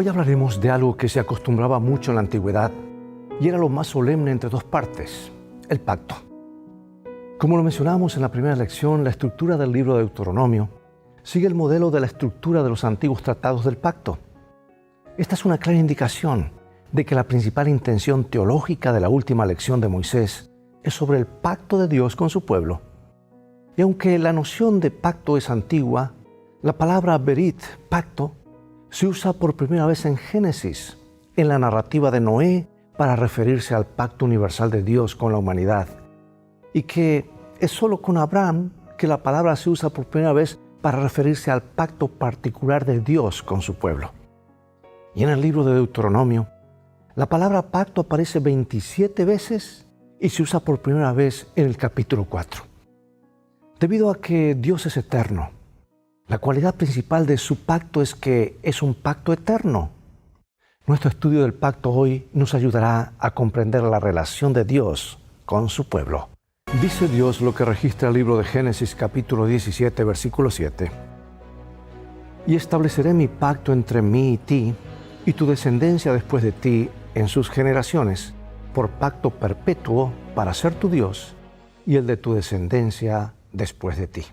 Hoy hablaremos de algo que se acostumbraba mucho en la antigüedad y era lo más solemne entre dos partes, el pacto. Como lo mencionamos en la primera lección, la estructura del libro de Deuteronomio sigue el modelo de la estructura de los antiguos tratados del pacto. Esta es una clara indicación de que la principal intención teológica de la última lección de Moisés es sobre el pacto de Dios con su pueblo. Y aunque la noción de pacto es antigua, la palabra berit, pacto, se usa por primera vez en Génesis, en la narrativa de Noé, para referirse al pacto universal de Dios con la humanidad. Y que es solo con Abraham que la palabra se usa por primera vez para referirse al pacto particular de Dios con su pueblo. Y en el libro de Deuteronomio, la palabra pacto aparece 27 veces y se usa por primera vez en el capítulo 4. Debido a que Dios es eterno, la cualidad principal de su pacto es que es un pacto eterno. Nuestro estudio del pacto hoy nos ayudará a comprender la relación de Dios con su pueblo. Dice Dios lo que registra el libro de Génesis capítulo 17, versículo 7. Y estableceré mi pacto entre mí y ti, y tu descendencia después de ti en sus generaciones, por pacto perpetuo para ser tu Dios, y el de tu descendencia después de ti.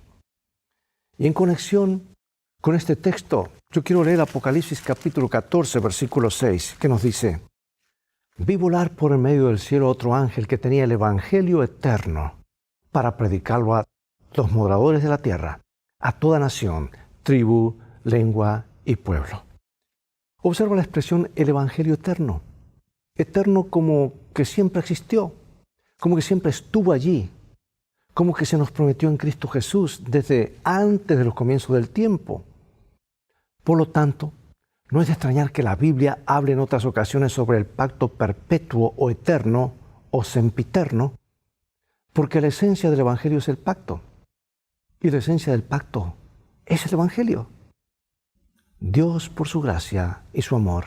Y en conexión con este texto, yo quiero leer Apocalipsis capítulo 14, versículo 6, que nos dice: Vi volar por el medio del cielo otro ángel que tenía el evangelio eterno para predicarlo a los moradores de la tierra, a toda nación, tribu, lengua y pueblo. Observa la expresión el evangelio eterno. Eterno como que siempre existió, como que siempre estuvo allí, como que se nos prometió en Cristo Jesús desde antes de los comienzos del tiempo. Por lo tanto, no es de extrañar que la Biblia hable en otras ocasiones sobre el pacto perpetuo o eterno o sempiterno, porque la esencia del Evangelio es el pacto. Y la esencia del pacto es el Evangelio. Dios, por su gracia y su amor,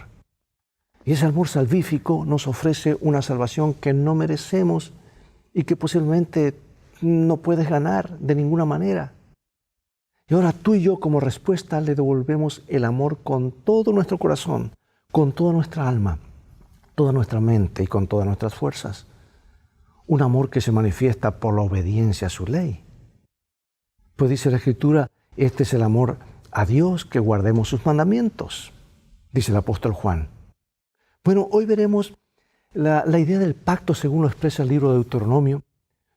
y ese amor salvífico nos ofrece una salvación que no merecemos y que posiblemente no puedes ganar de ninguna manera. Y ahora tú y yo como respuesta le devolvemos el amor con todo nuestro corazón, con toda nuestra alma, toda nuestra mente y con todas nuestras fuerzas. Un amor que se manifiesta por la obediencia a su ley. Pues dice la Escritura, este es el amor a Dios, que guardemos sus mandamientos, dice el apóstol Juan. Bueno, hoy veremos la idea del pacto según lo expresa el libro de Deuteronomio,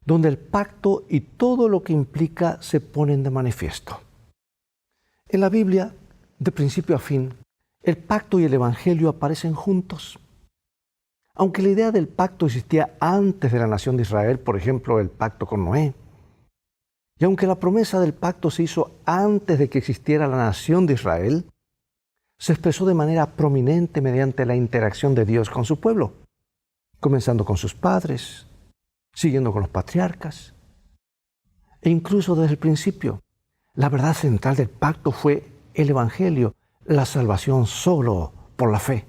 donde el pacto y todo lo que implica se ponen de manifiesto. En la Biblia, de principio a fin, el pacto y el evangelio aparecen juntos. Aunque la idea del pacto existía antes de la nación de Israel, por ejemplo, el pacto con Noé, y aunque la promesa del pacto se hizo antes de que existiera la nación de Israel, se expresó de manera prominente mediante la interacción de Dios con su pueblo, comenzando con sus padres, siguiendo con los patriarcas. E incluso desde el principio, la verdad central del pacto fue el Evangelio, la salvación solo por la fe.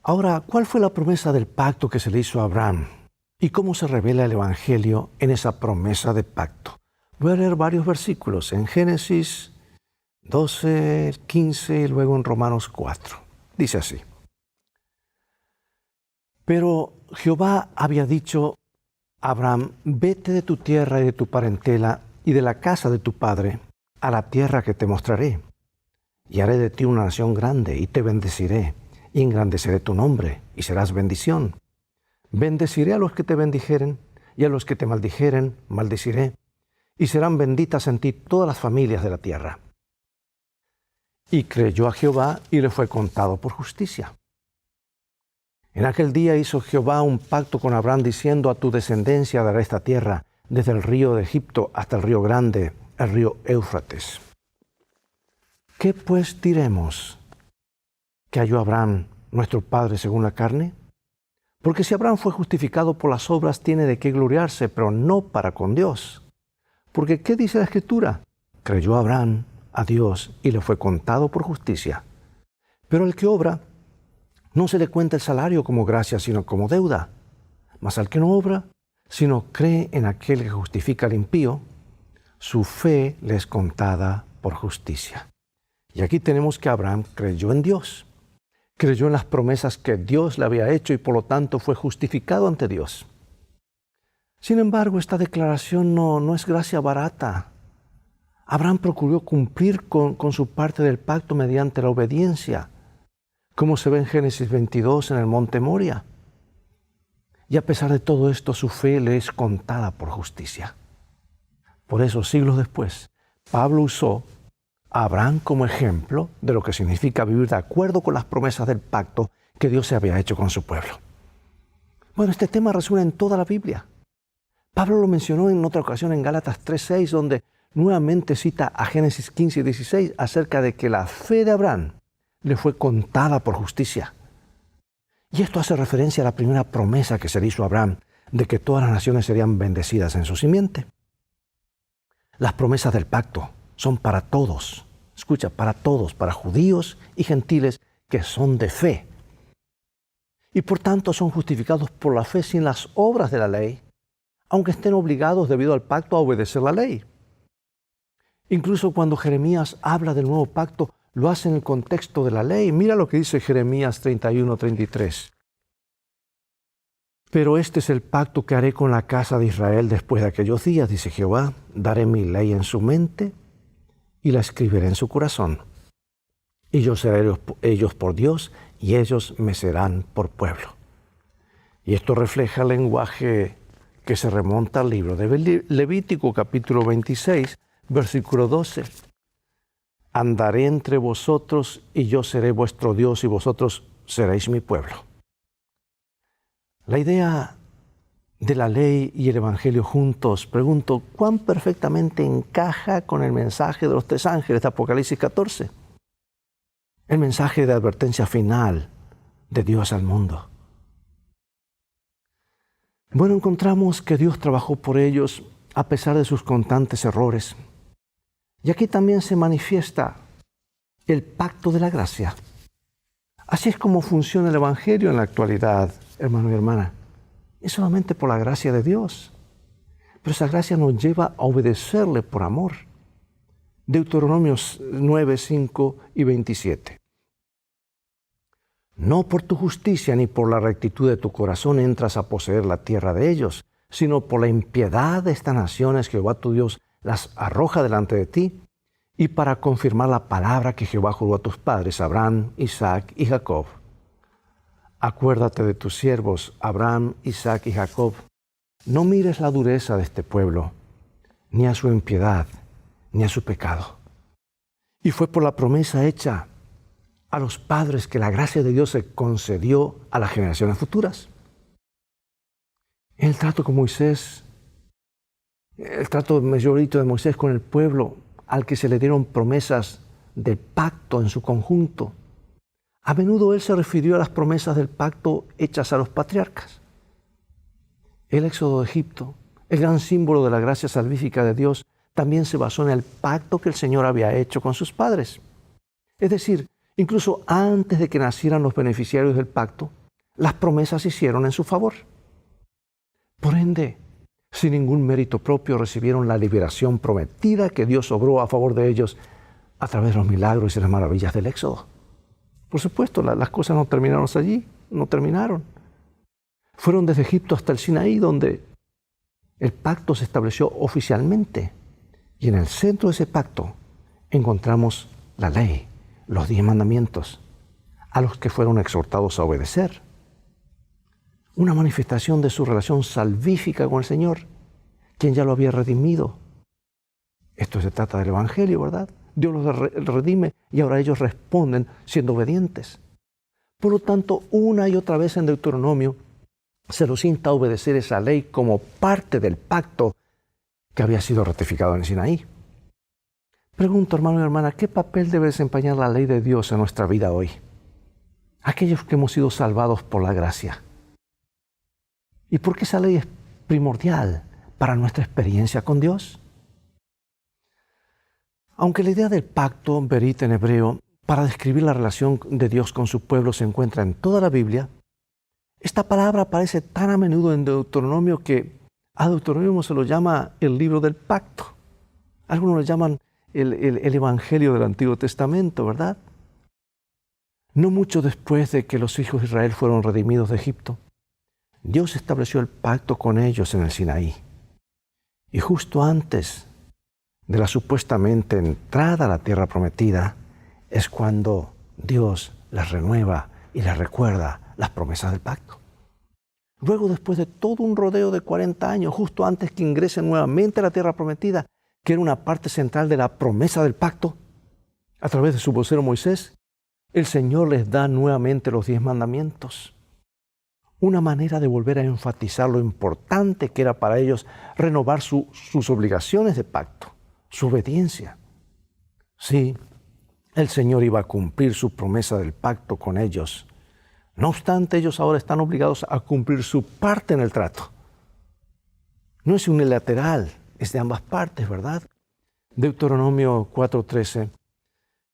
Ahora, ¿cuál fue la promesa del pacto que se le hizo a Abraham? ¿Y cómo se revela el Evangelio en esa promesa de pacto? Voy a leer varios versículos en Génesis 12, 15 y luego en Romanos 4. Dice así: Pero Jehová había dicho a Abraham: vete de tu tierra y de tu parentela y de la casa de tu padre a la tierra que te mostraré. Y haré de ti una nación grande y te bendeciré y engrandeceré tu nombre y serás bendición. Bendeciré a los que te bendijeren y a los que te maldijeren maldeciré, y serán benditas en ti todas las familias de la tierra. Y creyó a Jehová y le fue contado por justicia. En aquel día hizo Jehová un pacto con Abraham diciendo: a tu descendencia daré esta tierra, desde el río de Egipto hasta el río grande, el río Éufrates. ¿Qué pues diremos? ¿Que halló Abraham, nuestro padre según la carne? Porque si Abraham fue justificado por las obras, tiene de qué gloriarse, pero no para con Dios. Porque ¿qué dice la Escritura? Creyó Abraham a Dios y le fue contado por justicia. Pero el que obra, no se le cuenta el salario como gracia, sino como deuda. Mas al que no obra, sino cree en aquel que justifica al impío, su fe le es contada por justicia. Y aquí tenemos que Abraham creyó en Dios, creyó en las promesas que Dios le había hecho y por lo tanto fue justificado ante Dios. Sin embargo, esta declaración no es gracia barata. Abraham procuró cumplir con su parte del pacto mediante la obediencia, como se ve en Génesis 22 en el monte Moria. Y a pesar de todo esto, su fe le es contada por justicia. Por eso, siglos después, Pablo usó a Abraham como ejemplo de lo que significa vivir de acuerdo con las promesas del pacto que Dios se había hecho con su pueblo. Bueno, este tema resuena en toda la Biblia. Pablo lo mencionó en otra ocasión en Gálatas 3:6, donde nuevamente cita a Génesis 15 y 16 acerca de que la fe de Abraham le fue contada por justicia. Y esto hace referencia a la primera promesa que se le hizo a Abraham, de que todas las naciones serían bendecidas en su simiente. Las promesas del pacto son para todos, escucha, para todos, para judíos y gentiles que son de fe. Y por tanto son justificados por la fe sin las obras de la ley, aunque estén obligados debido al pacto a obedecer la ley. Incluso cuando Jeremías habla del nuevo pacto, lo hace en el contexto de la ley. Mira lo que dice Jeremías 31:33. Pero este es el pacto que haré con la casa de Israel después de aquellos días, dice Jehová. Daré mi ley en su mente y la escribiré en su corazón. Y yo seré ellos por Dios y ellos me serán por pueblo. Y esto refleja el lenguaje que se remonta al libro de Levítico capítulo 26, versículo 12. Andaré entre vosotros y yo seré vuestro Dios y vosotros seréis mi pueblo. La idea de la ley y el evangelio juntos, pregunto, ¿cuán perfectamente encaja con el mensaje de los tres ángeles de Apocalipsis 14? El mensaje de advertencia final de Dios al mundo. Bueno, encontramos que Dios trabajó por ellos a pesar de sus constantes errores. Y aquí también se manifiesta el pacto de la gracia. Así es como funciona el evangelio en la actualidad, hermano y hermana. Es solamente por la gracia de Dios. Pero esa gracia nos lleva a obedecerle por amor. Deuteronomios 9, 5 y 27. No por tu justicia ni por la rectitud de tu corazón entras a poseer la tierra de ellos, sino por la impiedad de estas naciones Jehová tu Dios las arroja delante de ti, y para confirmar la palabra que Jehová juró a tus padres, Abraham, Isaac y Jacob. Acuérdate de tus siervos, Abraham, Isaac y Jacob. No mires la dureza de este pueblo, ni a su impiedad, ni a su pecado. Y fue por la promesa hecha a los padres que la gracia de Dios se concedió a las generaciones futuras. El trato con Moisés, el trato mayorito de Moisés con el pueblo, al que se le dieron promesas del pacto en su conjunto. A menudo él se refirió a las promesas del pacto hechas a los patriarcas. El éxodo de Egipto, el gran símbolo de la gracia salvífica de Dios, también se basó en el pacto que el Señor había hecho con sus padres. Es decir, incluso antes de que nacieran los beneficiarios del pacto, las promesas se hicieron en su favor. Por ende, sin ningún mérito propio recibieron la liberación prometida que Dios obró a favor de ellos a través de los milagros y las maravillas del Éxodo. Por supuesto, las cosas no terminaron allí, no terminaron. Fueron desde Egipto hasta el Sinaí donde el pacto se estableció oficialmente. Y en el centro de ese pacto encontramos la ley, los 10 mandamientos, a los que fueron exhortados a obedecer. Una manifestación de su relación salvífica con el Señor, quien ya lo había redimido. Esto se trata del Evangelio, ¿verdad? Dios los redime y ahora ellos responden siendo obedientes. Por lo tanto, una y otra vez en Deuteronomio se los insta a obedecer esa ley como parte del pacto que había sido ratificado en Sinaí. Pregunto, hermano y hermana, ¿qué papel debe desempeñar la ley de Dios en nuestra vida hoy? Aquellos que hemos sido salvados por la gracia. ¿Y por qué esa ley es primordial para nuestra experiencia con Dios? Aunque la idea del pacto, berit en hebreo, para describir la relación de Dios con su pueblo se encuentra en toda la Biblia, esta palabra aparece tan a menudo en Deuteronomio que a Deuteronomio se lo llama el libro del pacto. Algunos lo llaman el Evangelio del Antiguo Testamento, ¿verdad? No mucho después de que los hijos de Israel fueron redimidos de Egipto, Dios estableció el pacto con ellos en el Sinaí. Y justo antes de la supuestamente entrada a la tierra prometida, es cuando Dios les renueva y les recuerda las promesas del pacto. Luego, después de todo un rodeo de 40 años, justo antes que ingresen nuevamente a la tierra prometida, que era una parte central de la promesa del pacto, a través de su vocero Moisés, el Señor les da nuevamente los 10 mandamientos. Una manera de volver a enfatizar lo importante que era para ellos renovar sus obligaciones de pacto, su obediencia. Sí, el Señor iba a cumplir su promesa del pacto con ellos. No obstante, ellos ahora están obligados a cumplir su parte en el trato. No es unilateral, es de ambas partes, ¿verdad? Deuteronomio 4:13.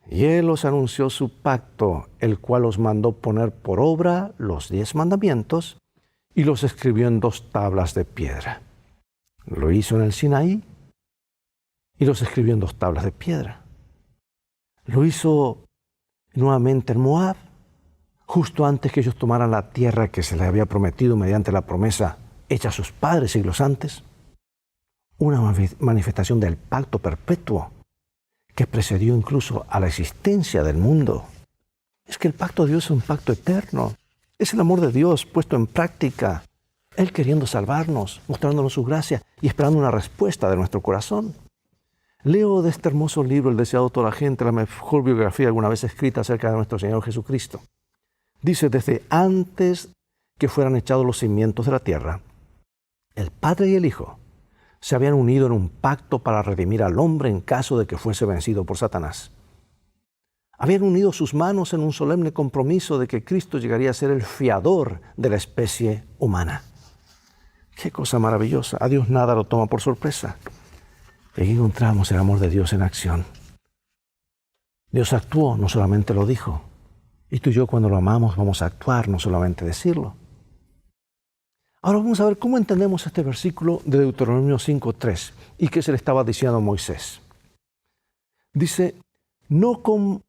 Y Él os anunció su pacto, el cual os mandó poner por obra los 10 mandamientos y los escribió en 2 tablas de piedra. Lo hizo en el Sinaí y los escribió en 2 tablas de piedra. Lo hizo nuevamente en Moab, justo antes que ellos tomaran la tierra que se les había prometido mediante la promesa hecha a sus padres siglos antes. Una manifestación del pacto perpetuo que precedió incluso a la existencia del mundo. Es que el pacto de Dios es un pacto eterno. Es el amor de Dios puesto en práctica. Él queriendo salvarnos, mostrándonos su gracia y esperando una respuesta de nuestro corazón. Leo de este hermoso libro, El deseado de toda la gente, la mejor biografía alguna vez escrita acerca de nuestro Señor Jesucristo. Dice, desde antes que fueran echados los cimientos de la tierra, el Padre y el Hijo se habían unido en un pacto para redimir al hombre en caso de que fuese vencido por Satanás. Habían unido sus manos en un solemne compromiso de que Cristo llegaría a ser el fiador de la especie humana. ¡Qué cosa maravillosa! A Dios nada lo toma por sorpresa. Y aquí encontramos el amor de Dios en acción. Dios actuó, no solamente lo dijo. Y tú y yo cuando lo amamos vamos a actuar, no solamente decirlo. Ahora vamos a ver cómo entendemos este versículo de Deuteronomio 5:3 y qué se le estaba diciendo a Moisés. Dice, no con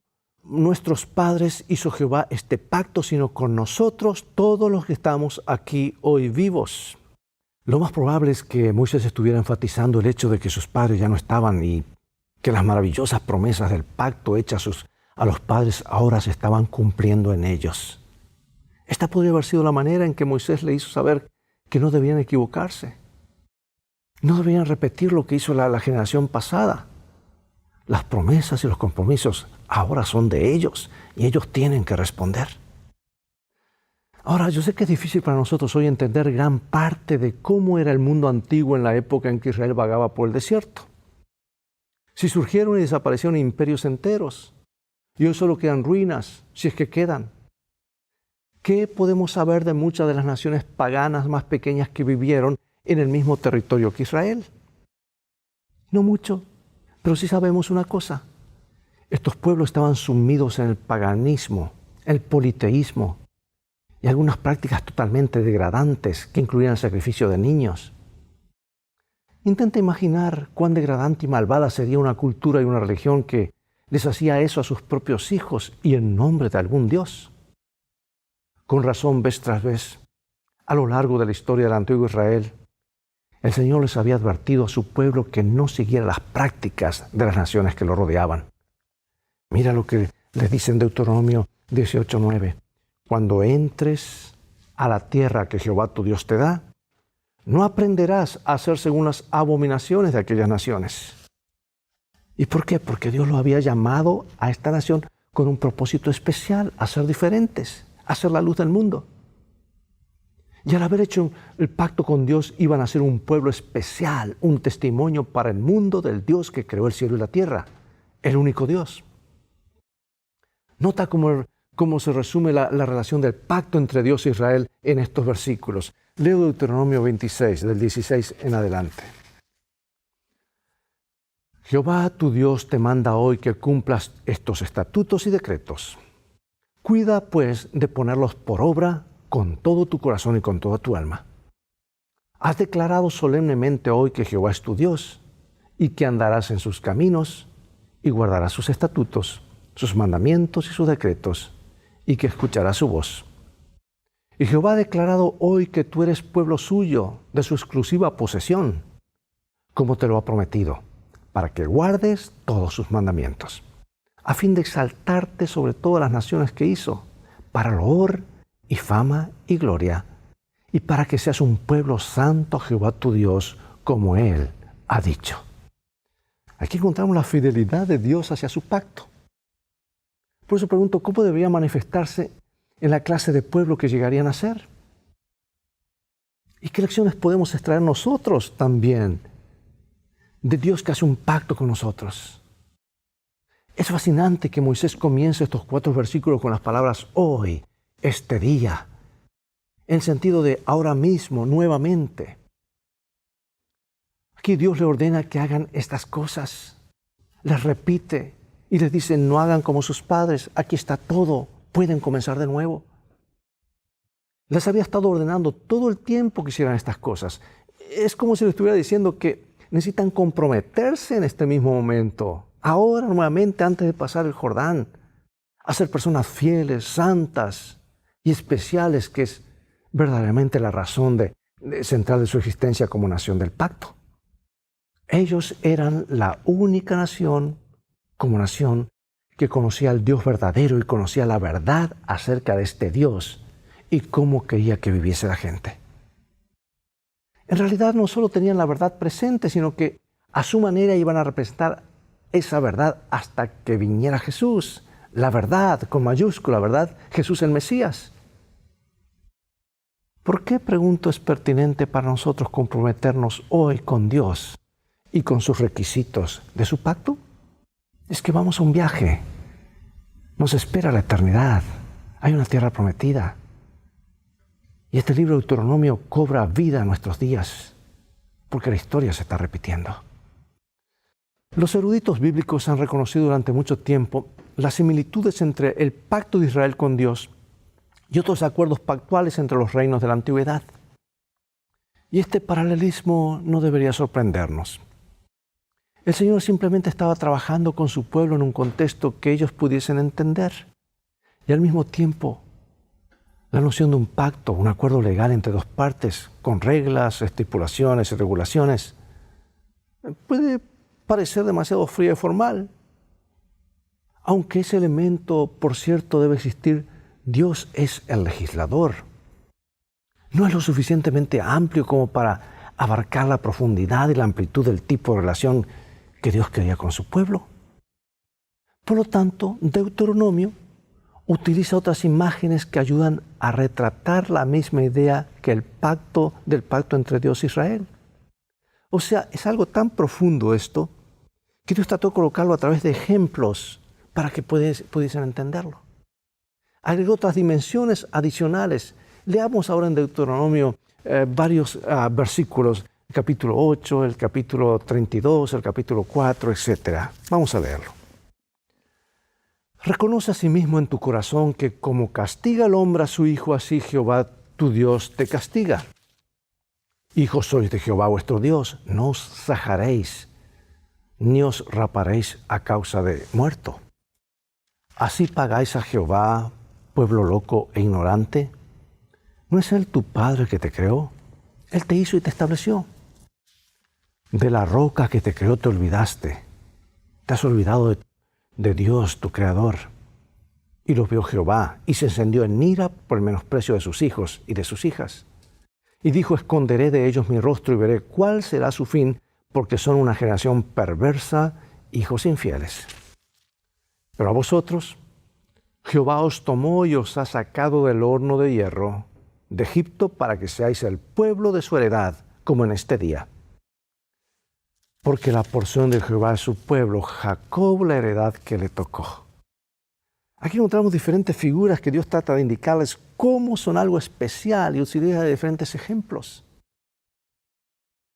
nuestros padres hizo Jehová este pacto, sino con nosotros, todos los que estamos aquí hoy vivos. Lo más probable es que Moisés estuviera enfatizando el hecho de que sus padres ya no estaban y que las maravillosas promesas del pacto hechas a los padres ahora se estaban cumpliendo en ellos. Esta podría haber sido la manera en que Moisés le hizo saber que no debían equivocarse. No debían repetir lo que hizo la generación pasada. Las promesas y los compromisos ahora son de ellos y ellos tienen que responder. Ahora, yo sé que es difícil para nosotros hoy entender gran parte de cómo era el mundo antiguo en la época en que Israel vagaba por el desierto. Si surgieron y desaparecieron imperios enteros y hoy solo quedan ruinas, si es que quedan. ¿Qué podemos saber de muchas de las naciones paganas más pequeñas que vivieron en el mismo territorio que Israel? No mucho, pero sí sabemos una cosa. Estos pueblos estaban sumidos en el paganismo, el politeísmo y algunas prácticas totalmente degradantes que incluían el sacrificio de niños. Intenta imaginar cuán degradante y malvada sería una cultura y una religión que les hacía eso a sus propios hijos y en nombre de algún Dios. Con razón, vez tras vez, a lo largo de la historia del antiguo Israel, el Señor les había advertido a su pueblo que no siguiera las prácticas de las naciones que lo rodeaban. Mira lo que les dice en Deuteronomio 18:9. Cuando entres a la tierra que Jehová tu Dios te da, no aprenderás a hacer según las abominaciones de aquellas naciones. ¿Y por qué? Porque Dios lo había llamado a esta nación con un propósito especial, a ser diferentes, a ser la luz del mundo. Y al haber hecho el pacto con Dios, iban a ser un pueblo especial, un testimonio para el mundo del Dios que creó el cielo y la tierra, el único Dios. Nota cómo se resume la relación del pacto entre Dios e Israel en estos versículos. Leo Deuteronomio 26, del 16 en adelante. Jehová tu Dios te manda hoy que cumplas estos estatutos y decretos. Cuida, pues, de ponerlos por obra con todo tu corazón y con toda tu alma. Has declarado solemnemente hoy que Jehová es tu Dios y que andarás en sus caminos y guardará sus estatutos, sus mandamientos y sus decretos, y que escuchará su voz. Y Jehová ha declarado hoy que tú eres pueblo suyo, de su exclusiva posesión, como te lo ha prometido, para que guardes todos sus mandamientos, a fin de exaltarte sobre todas las naciones que hizo, para loor y fama y gloria, y para que seas un pueblo santo a Jehová tu Dios, como Él ha dicho. Aquí encontramos la fidelidad de Dios hacia su pacto. Por eso pregunto, ¿cómo debería manifestarse en la clase de pueblo que llegarían a ser? ¿Y qué lecciones podemos extraer nosotros también de Dios que hace un pacto con nosotros? Es fascinante que Moisés comience estos 4 versículos con las palabras hoy, este día, en sentido de ahora mismo, nuevamente. Aquí Dios le ordena que hagan estas cosas, les repite y les dice no hagan como sus padres, aquí está todo, pueden comenzar de nuevo. Les había estado ordenando todo el tiempo que hicieran estas cosas. Es como si les estuviera diciendo que necesitan comprometerse en este mismo momento, ahora nuevamente antes de pasar el Jordán, a ser personas fieles, santas y especiales, que es verdaderamente la razón central de su existencia como nación del pacto. Ellos eran la única nación, como nación, que conocía al Dios verdadero y conocía la verdad acerca de este Dios y cómo quería que viviese la gente. En realidad no solo tenían la verdad presente, sino que a su manera iban a representar esa verdad hasta que viniera Jesús. La verdad, con mayúscula, ¿verdad? Jesús el Mesías. ¿Por qué, pregunto, es pertinente para nosotros comprometernos hoy con Dios y con sus requisitos de su pacto? Es que vamos a un viaje. Nos espera la eternidad. Hay una tierra prometida. Y este libro de Deuteronomio cobra vida en nuestros días, porque la historia se está repitiendo. Los eruditos bíblicos han reconocido durante mucho tiempo las similitudes entre el pacto de Israel con Dios y otros acuerdos pactuales entre los reinos de la antigüedad. Y este paralelismo no debería sorprendernos. El Señor simplemente estaba trabajando con su pueblo en un contexto que ellos pudiesen entender. Y al mismo tiempo, la noción de un pacto, un acuerdo legal entre dos partes, con reglas, estipulaciones y regulaciones, puede parecer demasiado fría y formal. Aunque ese elemento, por cierto, debe existir, Dios es el legislador. No es lo suficientemente amplio como para abarcar la profundidad y la amplitud del tipo de relación que Dios quería con su pueblo. Por lo tanto, Deuteronomio utiliza otras imágenes que ayudan a retratar la misma idea que el pacto entre Dios e Israel. O sea, es algo tan profundo esto que Dios trató de colocarlo a través de ejemplos para que pudiesen entenderlo. Agregó otras dimensiones adicionales. Leamos ahora en Deuteronomio varios versículos, el capítulo 8, el capítulo 32, el capítulo 4, etc. Vamos a leerlo. Reconoce asimismo en tu corazón que como castiga el hombre a su hijo, así Jehová tu Dios te castiga. Hijos sois de Jehová vuestro Dios, no os sajaréis, ni os raparéis a causa de muerto. ¿Así pagáis a Jehová, pueblo loco e ignorante? ¿No es Él tu Padre que te creó? Él te hizo y te estableció. De la roca que te creó te olvidaste. Te has olvidado de Dios, tu Creador. Y lo vio Jehová, y se encendió en ira por el menosprecio de sus hijos y de sus hijas. Y dijo, esconderé de ellos mi rostro y veré cuál será su fin, porque son una generación perversa, hijos infieles. Pero a vosotros, Jehová os tomó y os ha sacado del horno de hierro de Egipto para que seáis el pueblo de su heredad, como en este día. Porque la porción de Jehová es su pueblo, Jacob la heredad que le tocó. Aquí encontramos diferentes figuras que Dios trata de indicarles cómo son algo especial y utiliza diferentes ejemplos.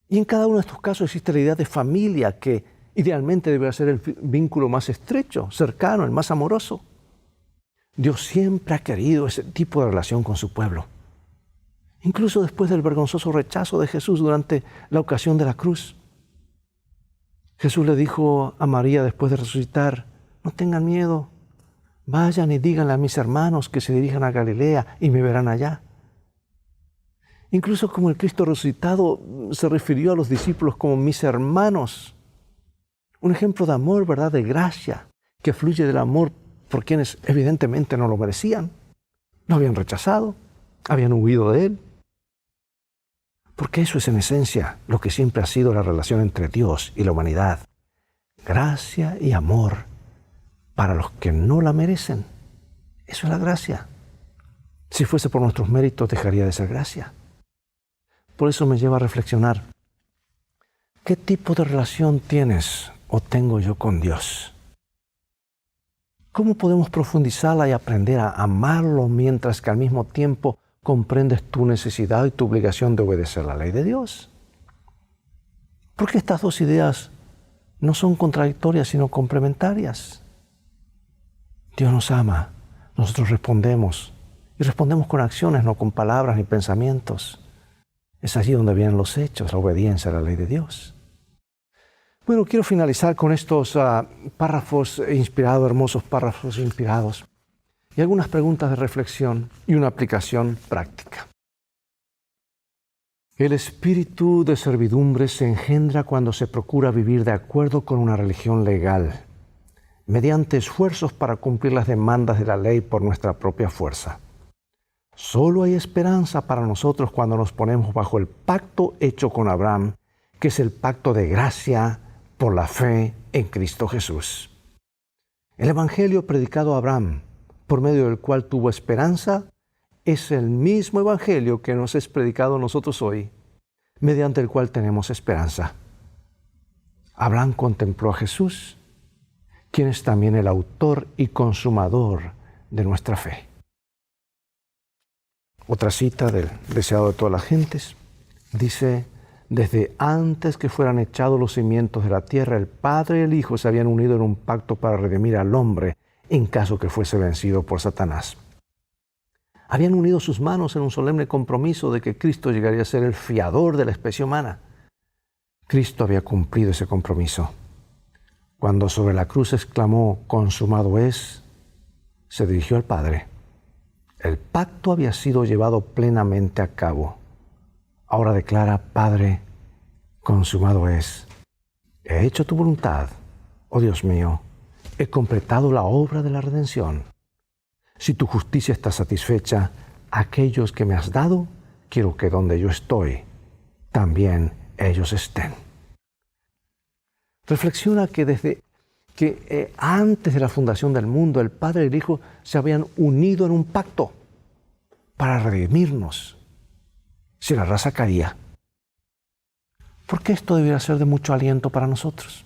Y en cada uno de estos casos existe la idea de familia que idealmente debe ser el vínculo más estrecho, cercano, el más amoroso. Dios siempre ha querido ese tipo de relación con su pueblo. Incluso después del vergonzoso rechazo de Jesús durante la ocasión de la cruz. Jesús le dijo a María después de resucitar, no tengan miedo, vayan y díganle a mis hermanos que se dirijan a Galilea y me verán allá. Incluso como el Cristo resucitado se refirió a los discípulos como mis hermanos. Un ejemplo de amor, ¿verdad? De gracia, que fluye del amor por quienes evidentemente no lo merecían. Lo habían rechazado, habían huido de Él. Porque eso es en esencia lo que siempre ha sido la relación entre Dios y la humanidad. Gracia y amor para los que no la merecen. Eso es la gracia. Si fuese por nuestros méritos, dejaría de ser gracia. Por eso me lleva a reflexionar, ¿qué tipo de relación tienes o tengo yo con Dios? ¿Cómo podemos profundizarla y aprender a amarlo mientras que al mismo tiempo comprendes tu necesidad y tu obligación de obedecer la ley de Dios? Porque estas dos ideas no son contradictorias, sino complementarias. Dios nos ama, nosotros respondemos, y respondemos con acciones, no con palabras ni pensamientos. Es allí donde vienen los hechos, la obediencia a la ley de Dios. Bueno, quiero finalizar con estos párrafos inspirados, hermosos párrafos inspirados, y algunas preguntas de reflexión y una aplicación práctica. El espíritu de servidumbre se engendra cuando se procura vivir de acuerdo con una religión legal, mediante esfuerzos para cumplir las demandas de la ley por nuestra propia fuerza. Solo hay esperanza para nosotros cuando nos ponemos bajo el pacto hecho con Abraham, que es el pacto de gracia por la fe en Cristo Jesús. El evangelio predicado a Abraham, por medio del cual tuvo esperanza, es el mismo evangelio que nos es predicado a nosotros hoy, mediante el cual tenemos esperanza. Abraham contempló a Jesús, quien es también el autor y consumador de nuestra fe. Otra cita del deseado de todas las gentes dice: desde antes que fueran echados los cimientos de la tierra, el Padre y el Hijo se habían unido en un pacto para redimir al hombre en caso que fuese vencido por Satanás. Habían unido sus manos en un solemne compromiso de que Cristo llegaría a ser el fiador de la especie humana. Cristo había cumplido ese compromiso. Cuando sobre la cruz exclamó, consumado es, se dirigió al Padre. El pacto había sido llevado plenamente a cabo. Ahora declara, Padre, consumado es. He hecho tu voluntad, oh Dios mío, he completado la obra de la redención. Si tu justicia está satisfecha, aquellos que me has dado, quiero que donde yo estoy, también ellos estén. Reflexiona que desde que antes de la fundación del mundo, el Padre y el Hijo se habían unido en un pacto para redimirnos si la raza caía. ¿Por qué esto debería ser de mucho aliento para nosotros?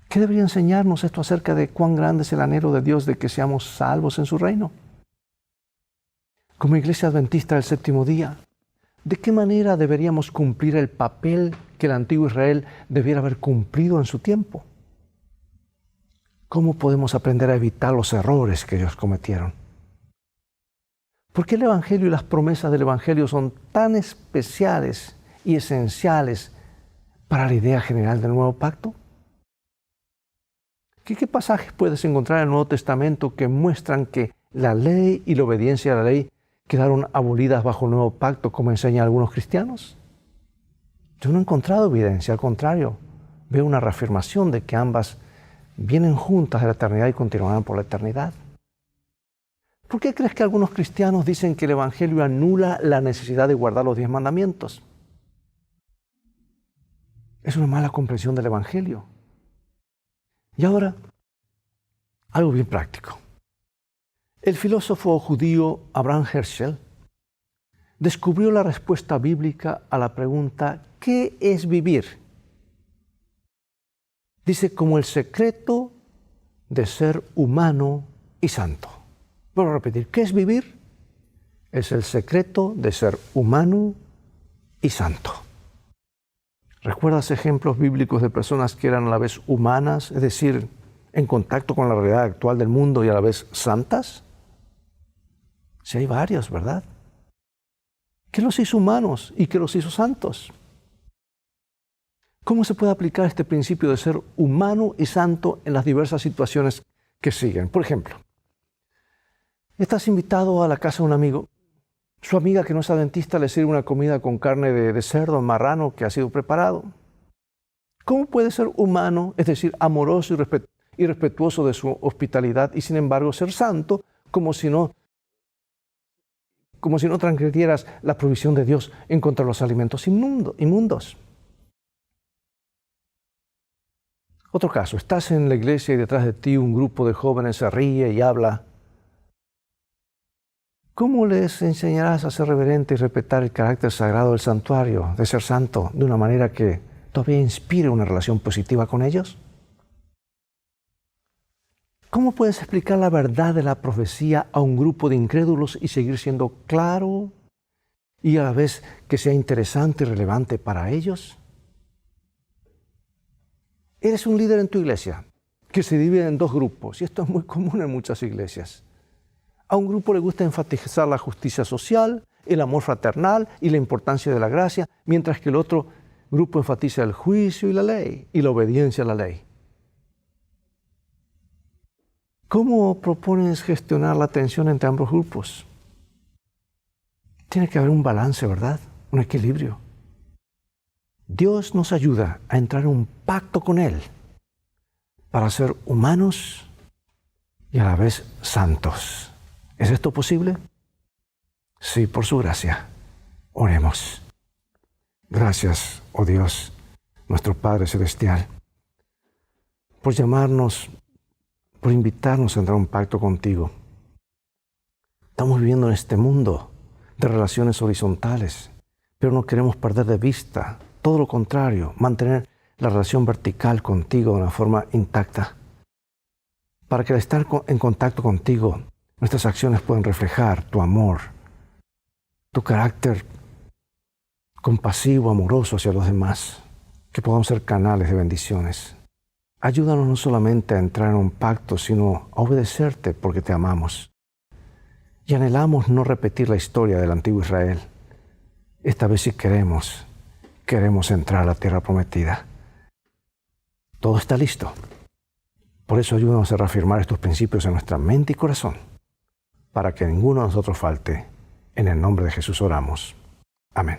¿Qué debería enseñarnos esto acerca de cuán grande es el anhelo de Dios de que seamos salvos en su reino? Como Iglesia Adventista del Séptimo Día, ¿de qué manera deberíamos cumplir el papel que el antiguo Israel debiera haber cumplido en su tiempo? ¿Cómo podemos aprender a evitar los errores que ellos cometieron? ¿Por qué el Evangelio y las promesas del Evangelio son tan especiales y esenciales para la idea general del nuevo pacto? ¿Qué pasajes puedes encontrar en el Nuevo Testamento que muestran que la ley y la obediencia a la ley quedaron abolidas bajo el nuevo pacto, como enseñan algunos cristianos? Yo no he encontrado evidencia, al contrario, veo una reafirmación de que ambas vienen juntas de la eternidad y continuarán por la eternidad. ¿Por qué crees que algunos cristianos dicen que el Evangelio anula la necesidad de guardar los 10 mandamientos? Es una mala comprensión del Evangelio. Y ahora, algo bien práctico. El filósofo judío Abraham Heschel descubrió la respuesta bíblica a la pregunta ¿qué es vivir? Dice, como el secreto de ser humano y santo. Vuelvo a repetir, ¿qué es vivir? Es el secreto de ser humano y santo. ¿Recuerdas ejemplos bíblicos de personas que eran a la vez humanas, es decir, en contacto con la realidad actual del mundo y a la vez santas? Sí, hay varios, ¿verdad? ¿Qué los hizo humanos y qué los hizo santos? ¿Cómo se puede aplicar este principio de ser humano y santo en las diversas situaciones que siguen? Por ejemplo, estás invitado a la casa de un amigo. Su amiga que no es adventista le sirve una comida con carne de cerdo, marrano que ha sido preparado. ¿Cómo puede ser humano, es decir, amoroso y respetuoso de su hospitalidad y sin embargo ser santo como si no transgredieras la provisión de Dios en contra de los alimentos inmundos? Otro caso, estás en la iglesia y detrás de ti un grupo de jóvenes se ríe y habla. ¿Cómo les enseñarás a ser reverente y respetar el carácter sagrado del santuario, de ser santo, de una manera que todavía inspire una relación positiva con ellos? ¿Cómo puedes explicar la verdad de la profecía a un grupo de incrédulos y seguir siendo claro y a la vez que sea interesante y relevante para ellos? Eres un líder en tu iglesia que se divide en dos grupos, y esto es muy común en muchas iglesias. A un grupo le gusta enfatizar la justicia social, el amor fraternal y la importancia de la gracia, mientras que el otro grupo enfatiza el juicio y la ley y la obediencia a la ley. ¿Cómo propones gestionar la tensión entre ambos grupos? Tiene que haber un balance, ¿verdad? Un equilibrio. Dios nos ayuda a entrar en un pacto con Él para ser humanos y a la vez santos. ¿Es esto posible? Sí, por su gracia. Oremos. Gracias, oh Dios, nuestro Padre Celestial, por llamarnos, por invitarnos a entrar en un pacto contigo. Estamos viviendo en este mundo de relaciones horizontales, pero no queremos perder de vista, todo lo contrario, mantener la relación vertical contigo de una forma intacta, para que al estar en contacto contigo, nuestras acciones puedan reflejar tu amor, tu carácter compasivo, amoroso hacia los demás, que podamos ser canales de bendiciones. Ayúdanos no solamente a entrar en un pacto, sino a obedecerte porque te amamos. Y anhelamos no repetir la historia del antiguo Israel. Esta vez sí queremos entrar a la tierra prometida. Todo está listo. Por eso ayúdanos a reafirmar estos principios en nuestra mente y corazón, para que ninguno de nosotros falte. En el nombre de Jesús oramos. Amén.